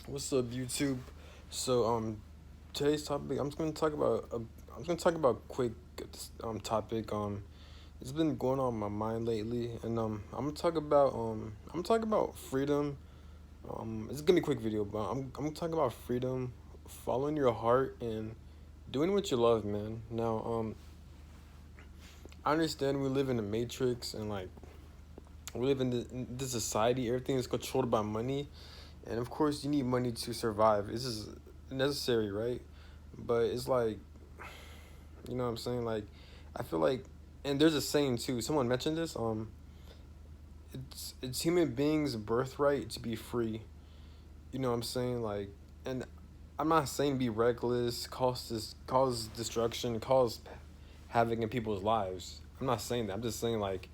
What's up, YouTube? So, today's topic, I'm just gonna talk about quick, topic. It's been going on my mind lately, and I'm gonna talk about freedom. It's gonna be a quick video, but I'm gonna talk about freedom, following your heart, and doing what you love, man. Now, I understand we live in a matrix, and like we live in this society. Everything is controlled by money, and of course, you need money to survive. This is necessary, right? But it's like, you know what I'm saying? Like, I feel like, and there's a saying too. Someone mentioned this. It's human beings' birthright to be free. You know what I'm saying? Like, and I'm not saying be reckless, cause destruction, cause havoc in people's lives. I'm not saying that. I'm just saying like,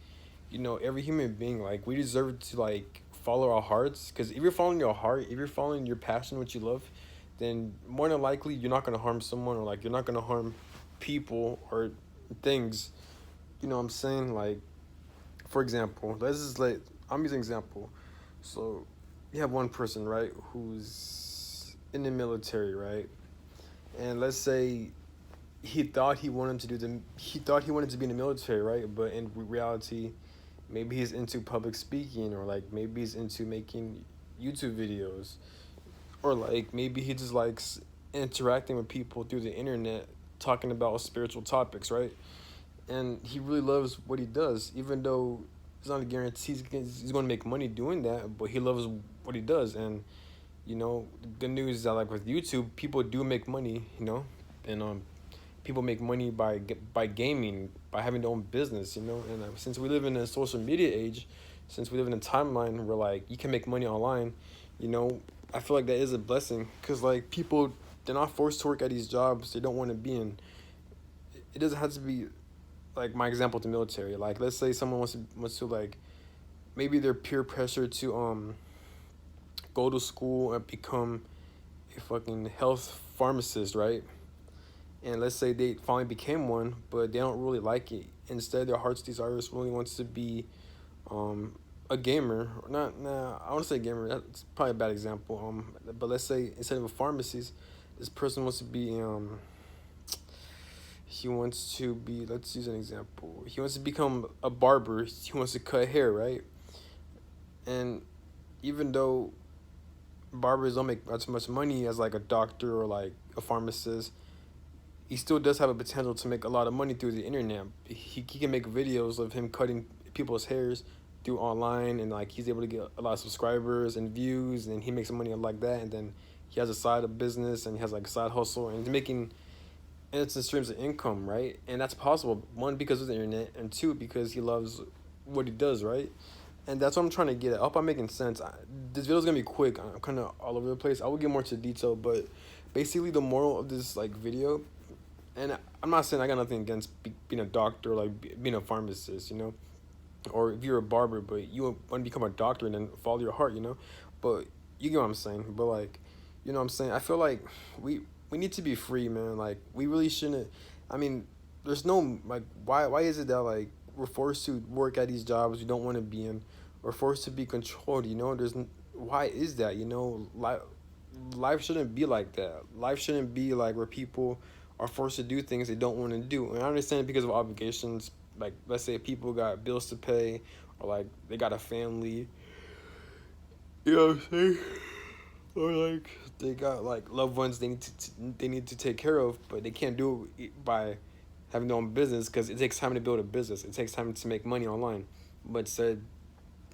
every human being, like, we deserve to like follow our hearts. Because if you're following your heart, if you're following your passion, what you love, then more than likely you're not gonna harm someone, or like you're not gonna harm people or things. You know what I'm saying? Like, for example, let's just like I'm using example. So you have one person, right, who's in the military, right? And let's say he thought he wanted to be in the military, right? But in reality, maybe he's into public speaking, or like maybe he's into making YouTube videos, or like maybe he just likes interacting with people through the internet, talking about spiritual topics, right? And he really loves what he does, even though it's not a guarantee he's going to make money doing that, but he loves what he does. And the good news is that, like, with YouTube, people do make money, and people make money by gaming, by having their own business, and since we live in a social media age, since we live in a timeline where like you can make money online, you know I feel like that is a blessing, because like people, they're not forced to work at these jobs they don't want to be in. It doesn't have to be like my example with the military. Like, let's say someone wants to like, maybe they're peer pressure to go to school and become a fucking health pharmacist, right? And let's say they finally became one, but they don't really like it. Instead, their heart's desires really wants to be a gamer. Not nah, I want to say gamer. That's probably a bad example. But let's say instead of a pharmacist, this person wants to be he wants to be, let's use an example. He wants to become a barber. He wants to cut hair, right? And even though barbers don't make as much money as like a doctor or like a pharmacist, he still does have a potential to make a lot of money through the internet. He can make videos of him cutting people's hairs through online, and like he's able to get a lot of subscribers and views, and he makes money like that. And then he has a side of business, and he has like a side hustle, and he's making instant streams of income, right? And that's possible, one, because of the internet, and two, because he loves what he does, right? And that's what I'm trying to get at. I hope I'm making sense. This video's gonna be quick. I'm kind of all over the place. I will get more to detail, but basically the moral of this like video, and I'm not saying I got nothing against being a doctor, like being a pharmacist, or if you're a barber, but you want to become a doctor and then follow your heart, But you get what I'm saying. But like, what I'm saying. I feel like we need to be free, man. Like, we really shouldn't. I mean, there's no like, why is it that like we're forced to work at these jobs we don't want to be in, or forced to be controlled? Why is that? Life shouldn't be like that. Life shouldn't be like where people are forced to do things they don't want to do. And I understand it because of obligations. Like, let's say people got bills to pay, or like they got a family. You know what I'm saying? Or like they got like loved ones they need to take care of, but they can't do it by having their own business, because it takes time to build a business. It takes time to make money online. But said,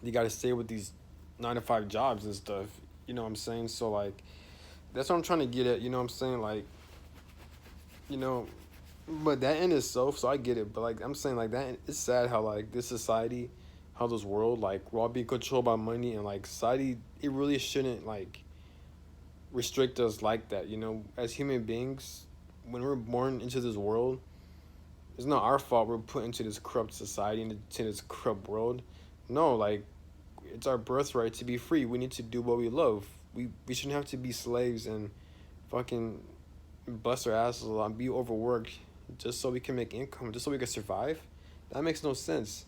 you got to stay with these 9 to 5 jobs and stuff. You know what I'm saying? So like, that's what I'm trying to get at. You know what I'm saying? Like, you know, but that in itself, so I get it. But like, I'm saying, like, that it's sad how like this society, how this world, like, we're all being controlled by money, and like society, it really shouldn't like restrict us like that. As human beings, when we're born into this world, it's not our fault we're put into this corrupt society, into this corrupt world. No, like, it's our birthright to be free. We need to do what we love. We shouldn't have to be slaves and fucking bust our asses a lot and be overworked just so we can make income, just so we can survive. That makes no sense.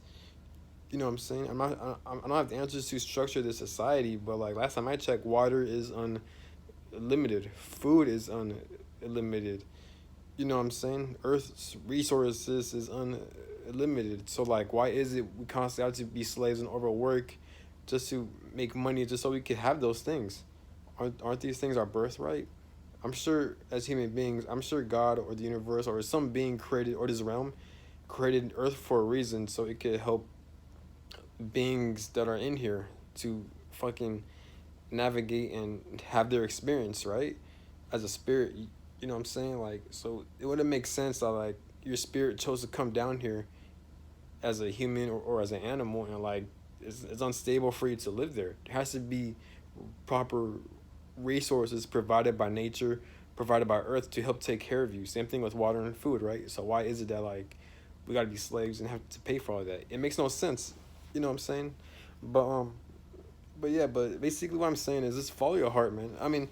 You know what I'm saying? I don't have the answers to structure this society, but like last time I checked, water is unlimited. Food is unlimited. You know what I'm saying? Earth's resources is unlimited. So like, why is it we constantly have to be slaves and overwork just to make money, just so we could have those things? Aren't these things our birthright? I'm sure as human beings, I'm sure God or the universe or some being created or this realm created Earth for a reason, so it could help beings that are in here to fucking navigate and have their experience, right? As a spirit, you know what I'm saying? Like, so it wouldn't make sense that like your spirit chose to come down here as a human or as an animal, and like it's unstable for you to live there. There has to be proper resources provided by nature, provided by earth to help take care of you. Same thing with water and food, right? So why is it that like we gotta be slaves and have to pay for all that? It makes no sense. You know what I'm saying? But yeah, but basically what I'm saying is just follow your heart, man. I mean,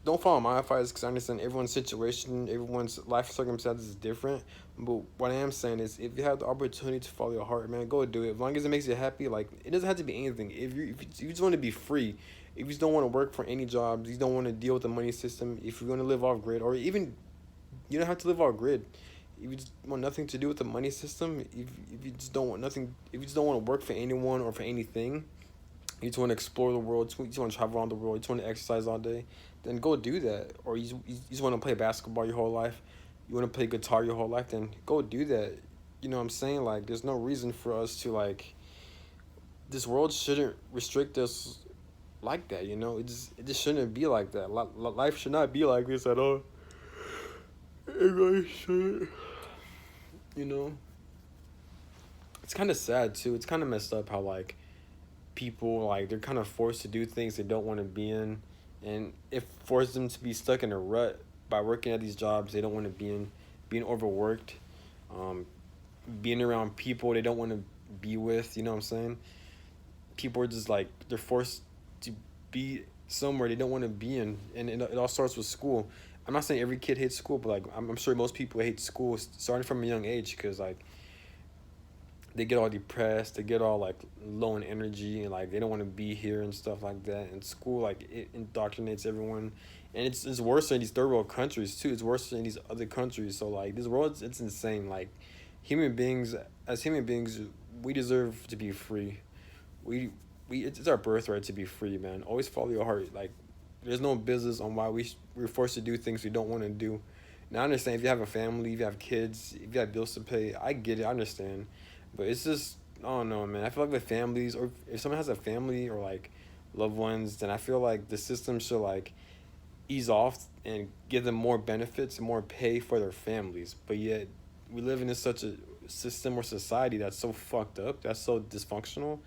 don't follow my advice because I understand everyone's situation, everyone's life circumstances is different. But what I am saying is, if you have the opportunity to follow your heart, man, go do it. As long as it makes you happy, like it doesn't have to be anything. If you just want to be free, if you just don't want to work for any jobs, you don't want to deal with the money system. If you're going to live off grid, or even you don't have to live off grid. If you just want nothing to do with the money system, if you just don't want nothing, if you just don't want to work for anyone or for anything, you just want to explore the world, you just want to travel around the world, you just want to exercise all day, then go do that. Or you just want to play basketball your whole life, you want to play guitar your whole life, then go do that. You know what I'm saying? Like, there's no reason for us to, like, this world shouldn't restrict us like that, you know? It just shouldn't be like that. Life should not be like this at all. It really shouldn't. You know? It's kind of sad, too. It's kind of messed up how, like, people like they're kind of forced to do things they don't want to be in, and it forces them to be stuck in a rut by working at these jobs they don't want to be in, being overworked, um, being around people they don't want to be with. You know what I'm saying? People are just like they're forced to be somewhere they don't want to be in, and it all starts with school. I'm not saying every kid hates school, but like I'm sure most people hate school starting from a young age because like they get all depressed, they get all like low in energy, and like they don't want to be here and stuff like that. And school like it indoctrinates everyone, and it's worse in these third world countries too. It's worse in these other countries. So like this world, it's insane. Like human beings, as human beings, we deserve to be free. We it's our birthright to be free, man. Always follow your heart. Like there's no business on why we're forced to do things we don't want to do. Now I understand if you have a family, if you have kids, if you have bills to pay, I get it, I understand. But it's just I don't know, man. I feel like with families, or if someone has a family or like loved ones, then I feel like the system should like ease off and give them more benefits and more pay for their families. But yet we live in such a system or society that's so fucked up, that's so dysfunctional,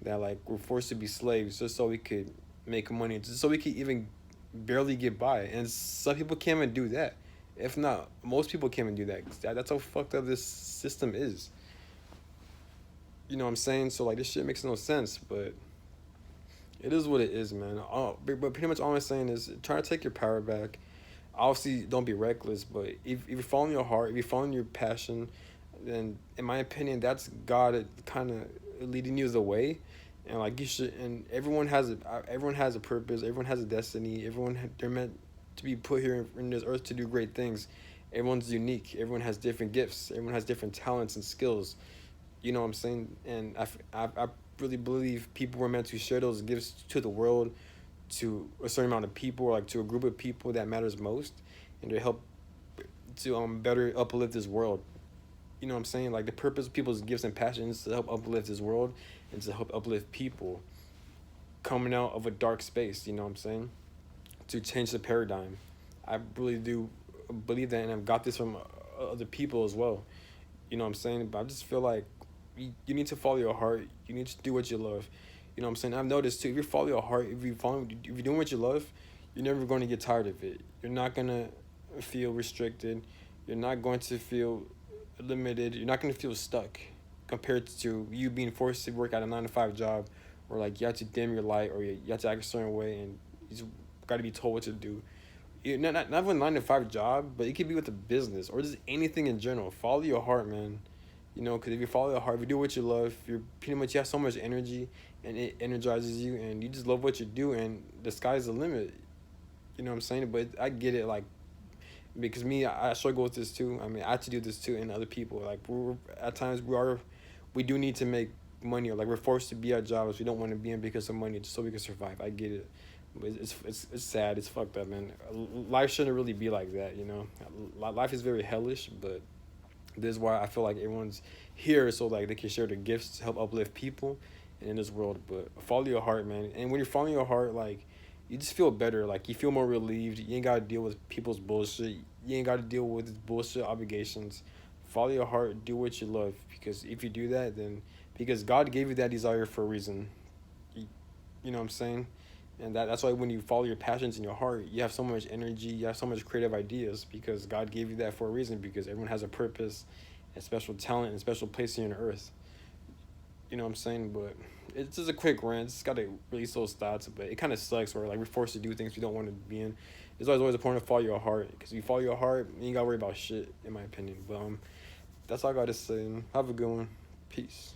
that like we're forced to be slaves just so we could make money, just so we could even barely get by. And some people can't even do that. If not, most people can't even do that. 'Cause that's how fucked up this system is. You know what I'm saying? So like this shit makes no sense, but it is what it is, man. But pretty much all I'm saying is try to take your power back. Obviously, don't be reckless, but if you're following your heart, if you're following your passion, then in my opinion, that's God kind of leading you the way, and like you should. And everyone has a purpose. Everyone has a destiny. They're meant to be put here in this earth to do great things. Everyone's unique. Everyone has different gifts. Everyone has different talents and skills. You know what I'm saying? And I really believe people were meant to share those gifts to the world, to a certain amount of people, or like to a group of people that matters most, and to help to better uplift this world. You know what I'm saying? Like the purpose of people's gifts and passions is to help uplift this world and to help uplift people coming out of a dark space. You know what I'm saying? To change the paradigm. I really do believe that, and I've got this from other people as well. You know what I'm saying? But I just feel like you need to follow your heart. You need to do what you love. You know what I'm saying? I've noticed too. If you follow your heart, if you're doing what you love, you're never going to get tired of it. You're not gonna feel restricted. You're not going to feel limited. You're not going to feel stuck compared to you being forced to work at a 9 to 5 job, or like you have to dim your light, or you have to act a certain way, and you just got to be told what to do. Not with a 9 to 5 job, but it could be with a business or just anything in general. Follow your heart, man. You know, because if you follow your heart, if you do what you love, you're pretty much you have so much energy, and it energizes you, and you just love what you do, and the sky's the limit. You know what I'm saying? But I get it, like, because me, I struggle with this too. I mean, I have to do this too, and other people. Like, at times we do need to make money, or like we're forced to be at jobs we don't want to be in because of money, just so we can survive. I get it, but it's sad. It's fucked up, man. Life shouldn't really be like that, you know. Life is very hellish, but this is why I feel like everyone's here, so like they can share their gifts to help uplift people and in this world. But follow your heart, man. And when you're following your heart, like, you just feel better. Like, you feel more relieved. You ain't gotta deal with people's bullshit. You ain't gotta deal with bullshit obligations. Follow your heart. Do what you love. Because if you do that, then because God gave you that desire for a reason. You know what I'm saying? And that's why when you follow your passions in your heart, you have so much energy, you have so much creative ideas, because God gave you that for a reason, because everyone has a purpose and special talent and special place here on earth. You know what I'm saying? But it's just a quick rant. It's got to release those thoughts, but it kind of sucks where like we're forced to do things we don't want to be in. It's always important to follow your heart, because if you follow your heart, you ain't got to worry about shit, in my opinion. But that's all I got to say. Have a good one. Peace.